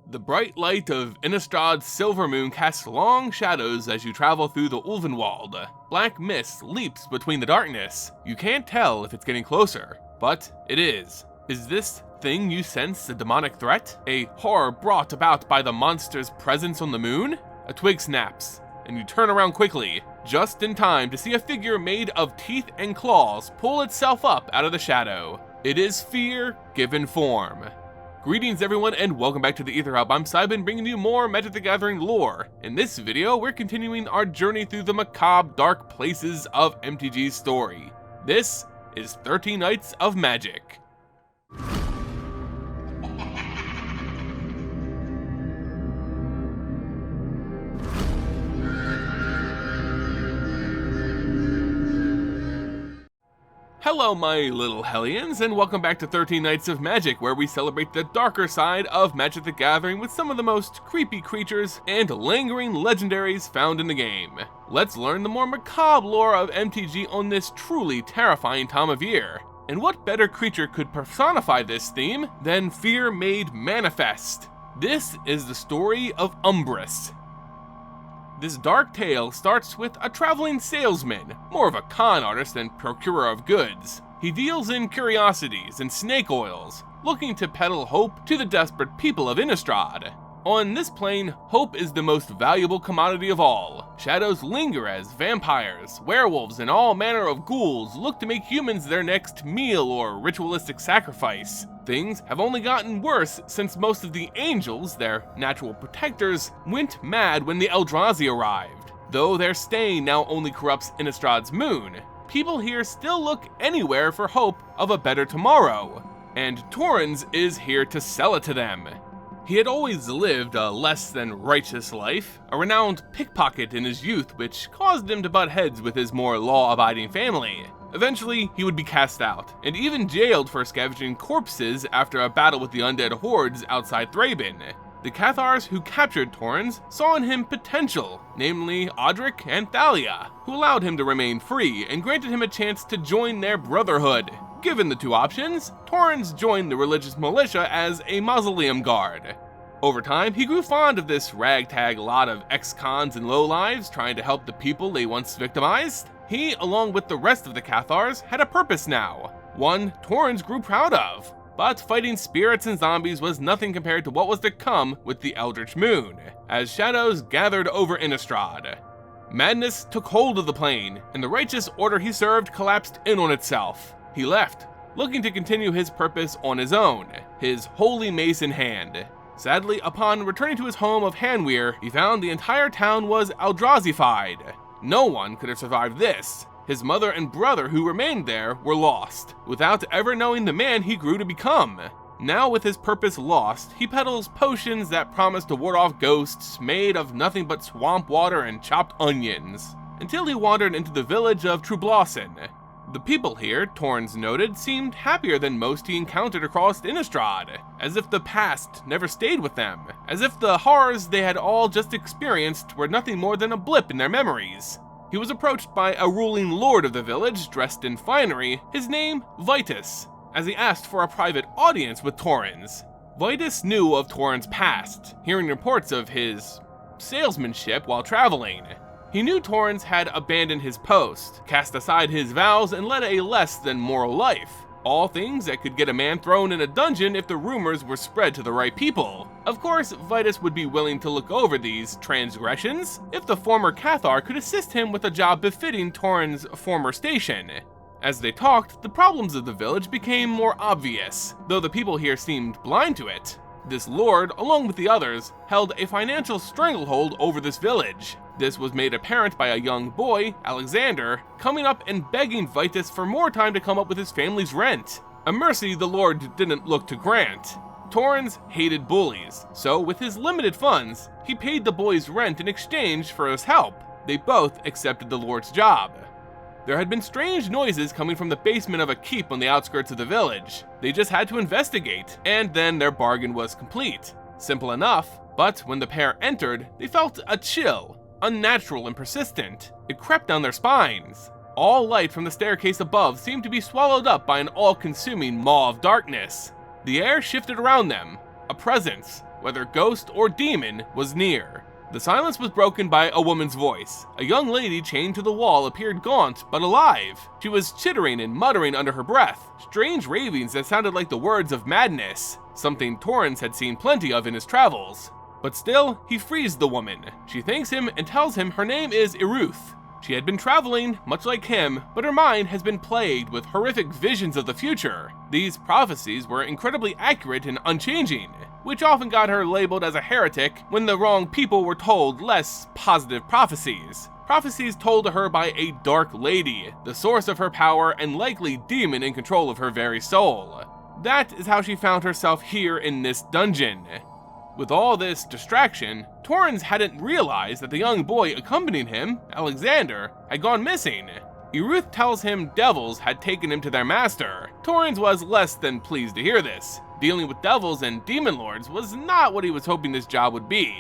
The bright light of Innistrad's silver moon casts long shadows as you travel through the Ulvenwald. Black mist leaps between the darkness. You can't tell if it's getting closer, but it is. Is this thing you sense a demonic threat? A horror brought about by the monster's presence on the moon? A twig snaps, and you turn around quickly, just in time to see a figure made of teeth and claws pull itself up out of the shadow. It is fear given form. Greetings everyone and welcome back to the Ether Hub. I'm Simon, bringing you more Magic the Gathering lore. In this video, we're continuing our journey through the macabre dark places of MTG's story. This is 13 Nights of Magic. Hello my little hellions, and welcome back to 13 Nights of Magic, where we celebrate the darker side of Magic the Gathering with some of the most creepy creatures and lingering legendaries found in the game. Let's learn the more macabre lore of MTG on this truly terrifying time of year. And what better creature could personify this theme than Fear Made Manifest? This is the story of Umbris. This dark tale starts with a traveling salesman, more of a con artist than procurer of goods. He deals in curiosities and snake oils, looking to peddle hope to the desperate people of Innistrad. On this plane, hope is the most valuable commodity of all. Shadows linger as vampires, werewolves, and all manner of ghouls look to make humans their next meal or ritualistic sacrifice. Things have only gotten worse since most of the angels, their natural protectors, went mad when the Eldrazi arrived. Though their stain now only corrupts Innistrad's moon, people here still look anywhere for hope of a better tomorrow, and Torens is here to sell it to them. He had always lived a less than righteous life, a renowned pickpocket in his youth which caused him to butt heads with his more law-abiding family. Eventually, he would be cast out, and even jailed for scavenging corpses after a battle with the undead hordes outside Thraben. The Cathars who captured Torens saw in him potential, namely Audric and Thalia, who allowed him to remain free and granted him a chance to join their brotherhood. Given the two options, Torens joined the religious militia as a mausoleum guard. Over time, he grew fond of this ragtag lot of ex-cons and lowlives trying to help the people they once victimized. He, along with the rest of the Cathars, had a purpose now, one Torens grew proud of. But fighting spirits and zombies was nothing compared to what was to come with the Eldritch Moon, as shadows gathered over Innistrad. Madness took hold of the plane, and the righteous order he served collapsed in on itself. He left, looking to continue his purpose on his own, his holy mace in hand. Sadly, upon returning to his home of Hanweir, he found the entire town was Eldrazified. No one could have survived this. His mother and brother who remained there were lost, without ever knowing the man he grew to become. Now with his purpose lost, he peddles potions that promise to ward off ghosts made of nothing but swamp water and chopped onions, until he wandered into the village of Trublosson. The people here, Torens noted, seemed happier than most he encountered across Innistrad, as if the past never stayed with them, as if the horrors they had all just experienced were nothing more than a blip in their memories. He was approached by a ruling lord of the village, dressed in finery, his name Vitus, as he asked for a private audience with Torens. Vitus knew of Torens' past, hearing reports of his salesmanship while traveling. He knew Torens had abandoned his post, cast aside his vows, and led a less than moral life. All things that could get a man thrown in a dungeon if the rumors were spread to the right people. Of course, Vitus would be willing to look over these transgressions if the former Cathar could assist him with a job befitting Torens' former station. As they talked, the problems of the village became more obvious, though the people here seemed blind to it. This lord, along with the others, held a financial stranglehold over this village. This was made apparent by a young boy, Alexander, coming up and begging Vitus for more time to come up with his family's rent, a mercy the lord didn't look to grant. Torens hated bullies, so with his limited funds, he paid the boy's rent in exchange for his help. They both accepted the lord's job. There had been strange noises coming from the basement of a keep on the outskirts of the village. They just had to investigate, and then their bargain was complete. Simple enough, but when the pair entered, they felt a chill, unnatural and persistent. It crept down their spines. All light from the staircase above seemed to be swallowed up by an all-consuming maw of darkness. The air shifted around them. A presence, whether ghost or demon was near. The silence was broken by a woman's voice. A young lady chained to the wall appeared gaunt but alive. She was chittering and muttering under her breath, strange ravings that sounded like the words of madness, something Torens had seen plenty of in his travels. But still, he frees the woman. She thanks him and tells him her name is Iruth. She had been traveling, much like him, but her mind has been plagued with horrific visions of the future. These prophecies were incredibly accurate and unchanging, which often got her labeled as a heretic when the wrong people were told less positive prophecies. Prophecies told to her by a dark lady, the source of her power and likely demon in control of her very soul. That is how she found herself here in this dungeon. With all this distraction, Torens hadn't realized that the young boy accompanying him, Alexander, had gone missing. Iruth tells him devils had taken him to their master. Torens was less than pleased to hear this. Dealing with devils and demon lords was not what he was hoping this job would be.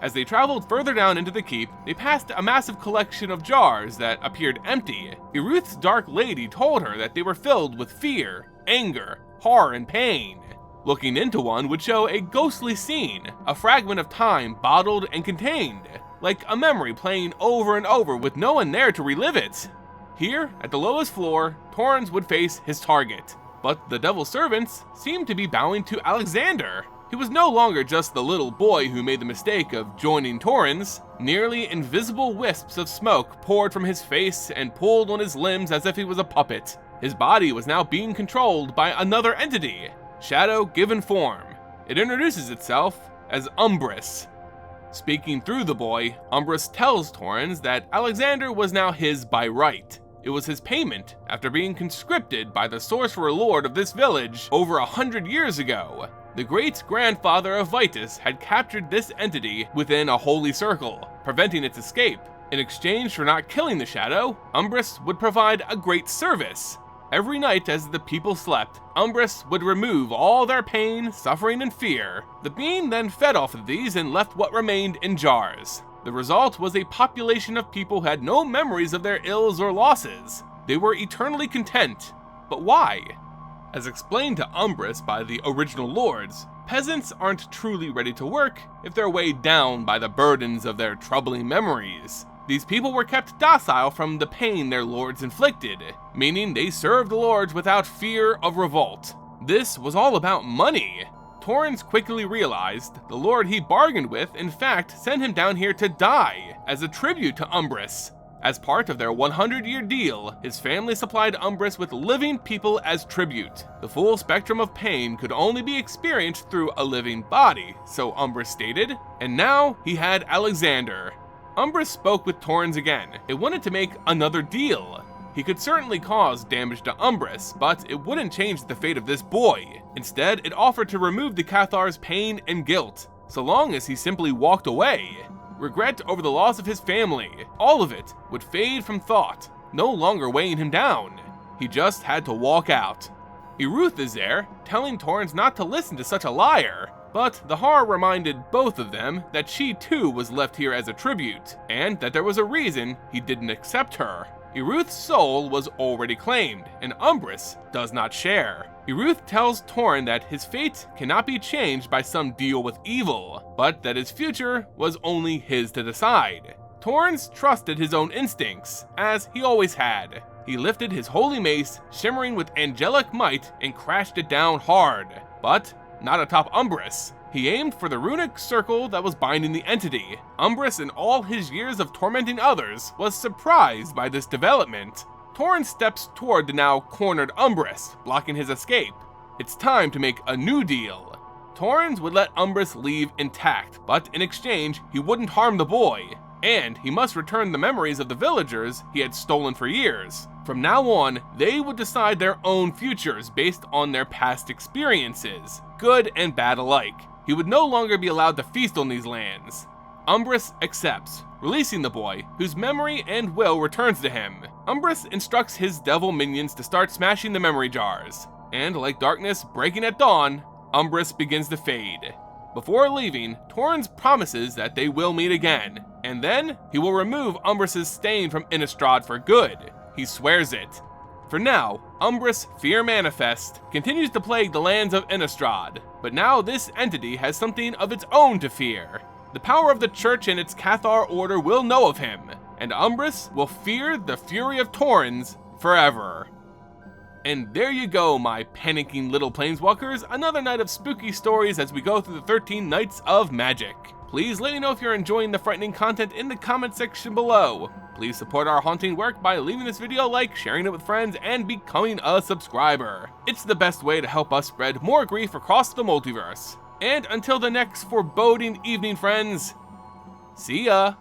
As they traveled further down into the keep, they passed a massive collection of jars that appeared empty. Iruth's dark lady told her that they were filled with fear, anger, horror, and pain. Looking into one would show a ghostly scene, a fragment of time bottled and contained, like a memory playing over and over with no one there to relive it. Here, at the lowest floor, Torens would face his target, but the devil's servants seemed to be bowing to Alexander. He was no longer just the little boy who made the mistake of joining Torens. Nearly invisible wisps of smoke poured from his face and pulled on his limbs as if he was a puppet. His body was now being controlled by another entity, shadow given form. It introduces itself as Umbris. Speaking through the boy, Umbris tells Torens that Alexander was now his by right. It was his payment after being conscripted by the sorcerer lord of this village over 100 years ago. The great-grandfather of Vitus had captured this entity within a holy circle, preventing its escape. In exchange for not killing the shadow, Umbris would provide a great service. Every night as the people slept, Umbris would remove all their pain, suffering, and fear. The being then fed off of these and left what remained in jars. The result was a population of people who had no memories of their ills or losses. They were eternally content. But why? As explained to Umbris by the original lords, peasants aren't truly ready to work if they're weighed down by the burdens of their troubling memories. These people were kept docile from the pain their lords inflicted, meaning they served the lords without fear of revolt. This was all about money. Torens quickly realized the lord he bargained with in fact sent him down here to die as a tribute to Umbris. As part of their 100-year deal, his family supplied Umbris with living people as tribute. The full spectrum of pain could only be experienced through a living body, so Umbris stated, and now he had Alexander. Umbris spoke with Torens again. It wanted to make another deal. He could certainly cause damage to Umbris, but it wouldn't change the fate of this boy. Instead, it offered to remove the Cathar's pain and guilt, so long as he simply walked away. Regret over the loss of his family, all of it would fade from thought, no longer weighing him down. He just had to walk out. Iruth is there, telling Torens not to listen to such a liar. But the horror reminded both of them that she too was left here as a tribute, and that there was a reason he didn't accept her. Iruth's soul was already claimed, and Umbris does not share. Iruth tells Torren that his fate cannot be changed by some deal with evil, but that his future was only his to decide. Torrens trusted his own instincts, as he always had. He lifted his holy mace, shimmering with angelic might, and crashed it down hard. But not atop Umbris. He aimed for the runic circle that was binding the entity. Umbris, in all his years of tormenting others, was surprised by this development. Torren steps toward the now cornered Umbris, blocking his escape. It's time to make a new deal. Torrens would let Umbris leave intact, but in exchange, he wouldn't harm the boy. And he must return the memories of the villagers he had stolen for years. From now on, they would decide their own futures based on their past experiences, good and bad alike. He would no longer be allowed to feast on these lands. Umbris accepts, releasing the boy, whose memory and will returns to him. Umbris instructs his devil minions to start smashing the memory jars. And like darkness breaking at dawn, Umbris begins to fade. Before leaving, Torrens promises that they will meet again, and then he will remove Umbris's stain from Innistrad for good. He swears it. For now, Umbris Fear Manifest continues to plague the lands of Innistrad, but now this entity has something of its own to fear. The power of the Church and its Cathar order will know of him, and Umbris will fear the fury of Torens forever. And there you go, my panicking little planeswalkers, another night of spooky stories as we go through the 13 Nights of Magic. Please let me know if you're enjoying the frightening content in the comment section below. Please support our haunting work by leaving this video a like, sharing it with friends, and becoming a subscriber. It's the best way to help us spread more grief across the multiverse. And until the next foreboding evening, friends, see ya!